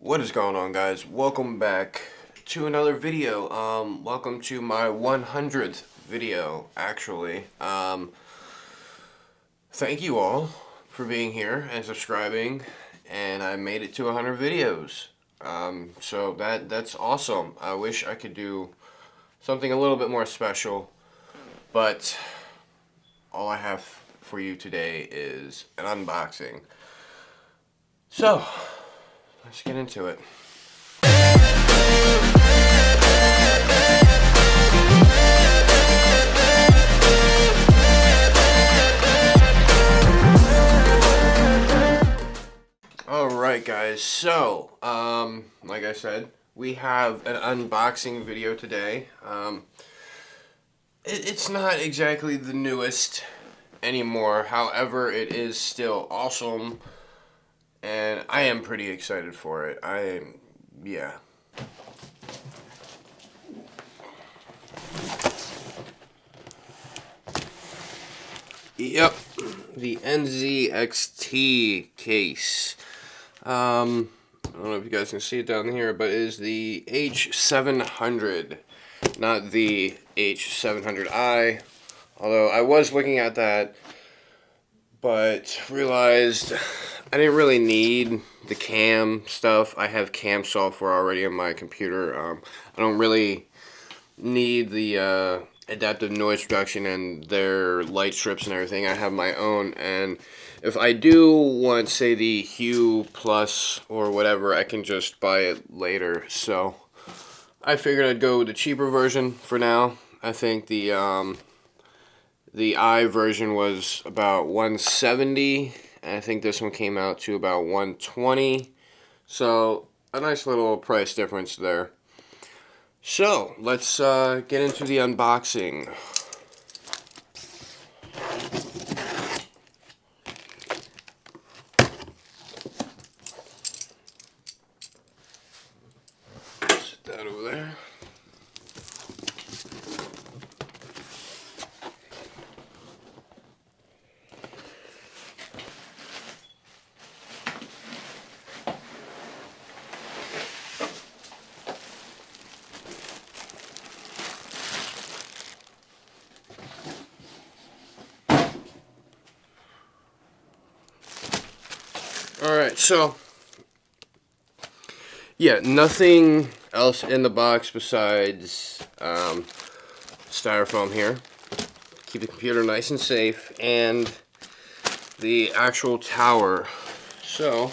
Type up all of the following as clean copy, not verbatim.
What is going on, guys? Welcome back to another video. Welcome to my 100th video, actually. Thank you all for being here and subscribing, and I made it to 100 videos. So that's awesome. I wish I could do something a little bit more special, but all I have for you today is an unboxing. So, let's get into it. Alright guys, so, like I said, we have an unboxing video today. It's not exactly the newest anymore, however, it is still awesome, and I am pretty excited for it. Yeah. Yep, the NZXT case. I don't know if you guys can see it down here, but it is the H700, not the H700i. Although I was looking at that, but realized I didn't really need the cam stuff. I have cam software already on my computer. I don't really need the adaptive noise reduction and their light strips and everything. I have my own, and if I do want, say, the Hue Plus or whatever, I can just buy it later. So I figured I'd go with the cheaper version for now. I think the I version was about 170, and I think this one came out to about 120. So a nice little price difference there. So, let's get into the unboxing. Set that over there. Alright, so, yeah, nothing else in the box besides styrofoam here. Keep the computer nice and safe, and the actual tower. So,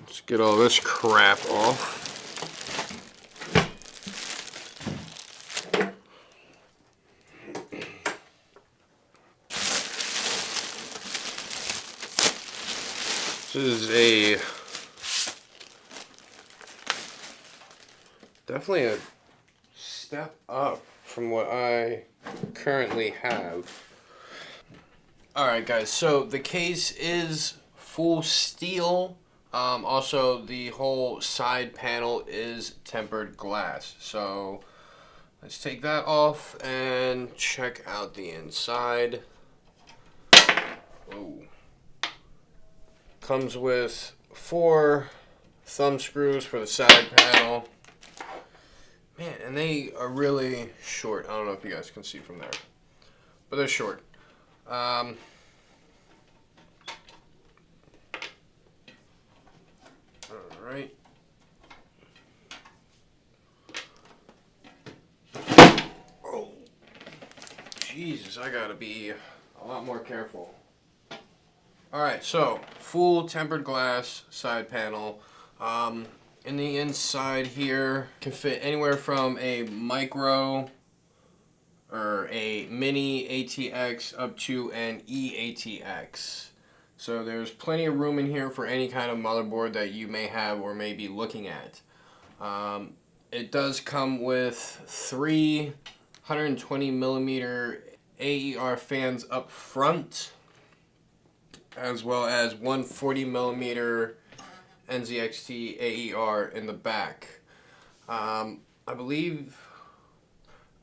let's get all this crap off. This is definitely a step up from what I currently have. Alright guys, so the case is full steel. Also, the whole side panel is tempered glass. So let's take that off and check out the inside. Whoa. Comes with 4 thumb screws for the side panel. Man, and they are really short. I don't know if you guys can see from there, but they're short. Alright. Oh, Jesus, I gotta be a lot more careful. Alright, so full tempered glass side panel. In the inside here can fit anywhere from a micro or a mini ATX up to an eATX. So there's plenty of room in here for any kind of motherboard that you may have or may be looking at. It does come with 3 120mm AER fans up front, as well as 140mm NZXT AER in the back. I believe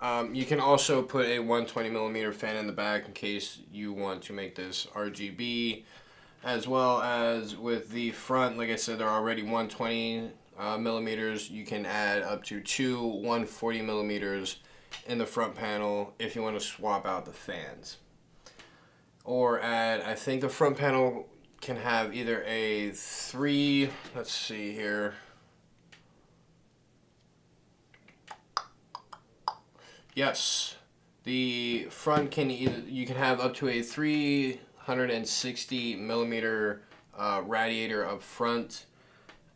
You can also put a 120mm fan in the back in case you want to make this RGB, as well as with the front. Like I said, they're already 120 millimeters. You can add up to two 140 millimeters in the front panel if you want to swap out the fans. Or add, I think the front panel can have either a three, let's see here. Yes, the front can either, you can have up to a 360 millimeter radiator up front,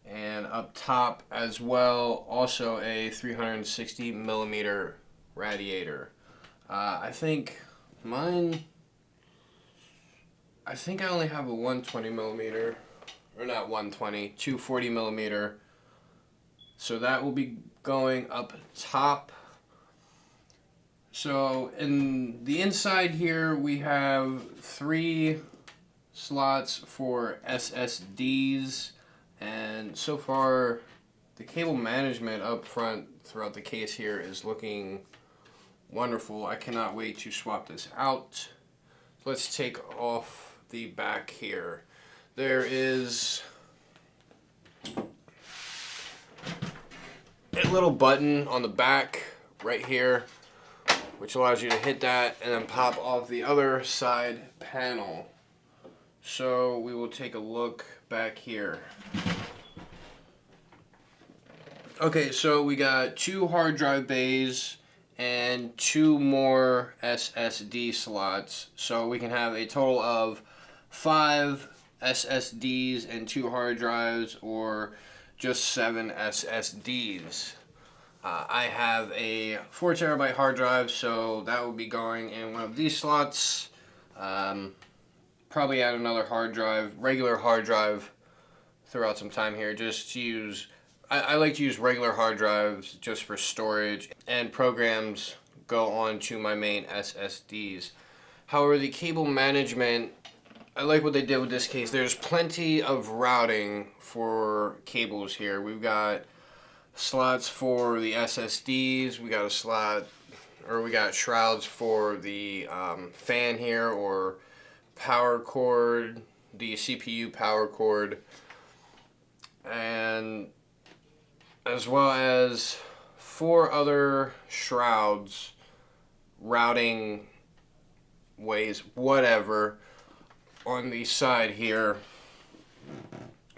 and up top as well, also a 360 millimeter radiator. I think I only have a 120 millimeter, or not 120, 240 millimeter. So that will be going up top. So in the inside here, we have 3 slots for SSDs, and so far the cable management up front throughout the case here is looking wonderful. I cannot wait to swap this out. Let's take off the back here. There is a little button on the back right here, which allows you to hit that and then pop off the other side panel. So we will take a look back here. Okay, so we got 2 hard drive bays and 2 more SSD slots. So we can have a total of 5 SSDs and 2 hard drives, or just 7 SSDs. I have a 4 terabyte hard drive, so that will be going in one of these slots. Probably add another hard drive, regular hard drive, throughout some time here, just to use. I like to use regular hard drives just for storage, and programs go on to my main SSDs. However, the cable management, I like what they did with this case. There's plenty of routing for cables here. We've got slots for the SSDs. We got shrouds for the fan here, or power cord, the CPU power cord, and as well as 4 other shrouds, routing ways, whatever, on the side here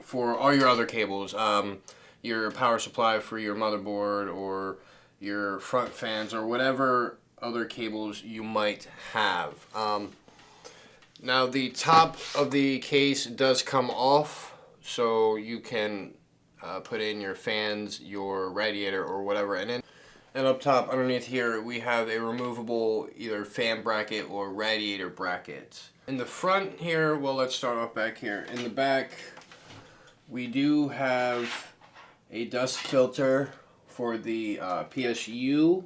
for all your other cables. Your power supply for your motherboard, or your front fans, or whatever other cables you might have. Now the top of the case does come off, so you can put in your fans, your radiator, or whatever. And up top underneath here we have a removable either fan bracket or radiator bracket. In the front here, well, let's start off back here. In the back we do have a dust filter for the PSU,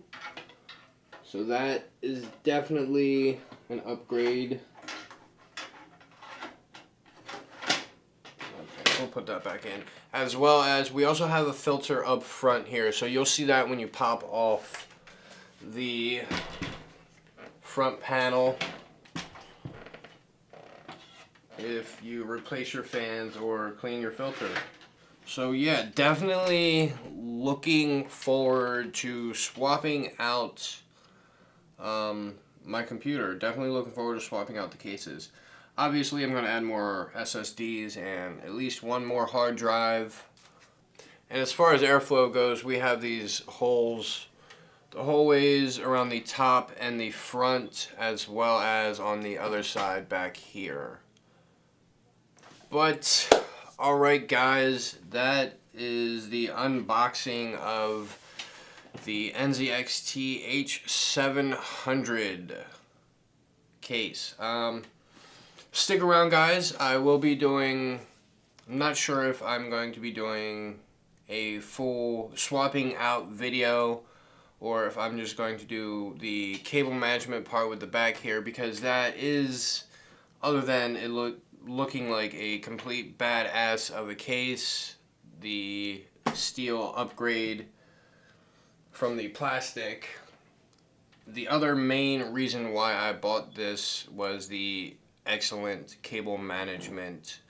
so that is definitely an upgrade. Okay, we'll put that back in. As well as we also have a filter up front here, so you'll see that when you pop off the front panel, if you replace your fans or clean your filter. So yeah, definitely looking forward to swapping out my computer. Definitely looking forward to swapping out the cases. Obviously, I'm going to add more SSDs and at least 1 more hard drive. And as far as airflow goes, we have these holes, the hallways around the top and the front, as well as on the other side back here. But alright guys, that is the unboxing of the NZXT H700 case. Stick around guys, I will be doing, I'm not sure if I'm going to be doing a full swapping out video, or if I'm just going to do the cable management part with the back here, because that is, other than it looking like a complete badass of a case, the steel upgrade from the plastic, the other main reason why I bought this was the excellent cable management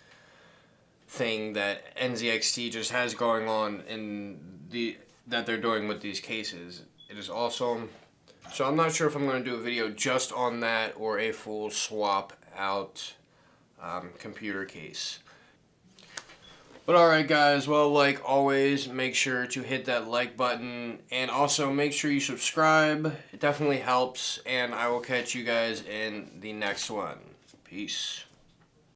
thing that NZXT just has going on in that they're doing with these cases. It is awesome. So I'm not sure if I'm going to do a video just on that or a full swap out computer case. But alright guys, well, like always, make sure to hit that like button and also make sure you subscribe. It definitely helps, and I will catch you guys in the next one. Peace.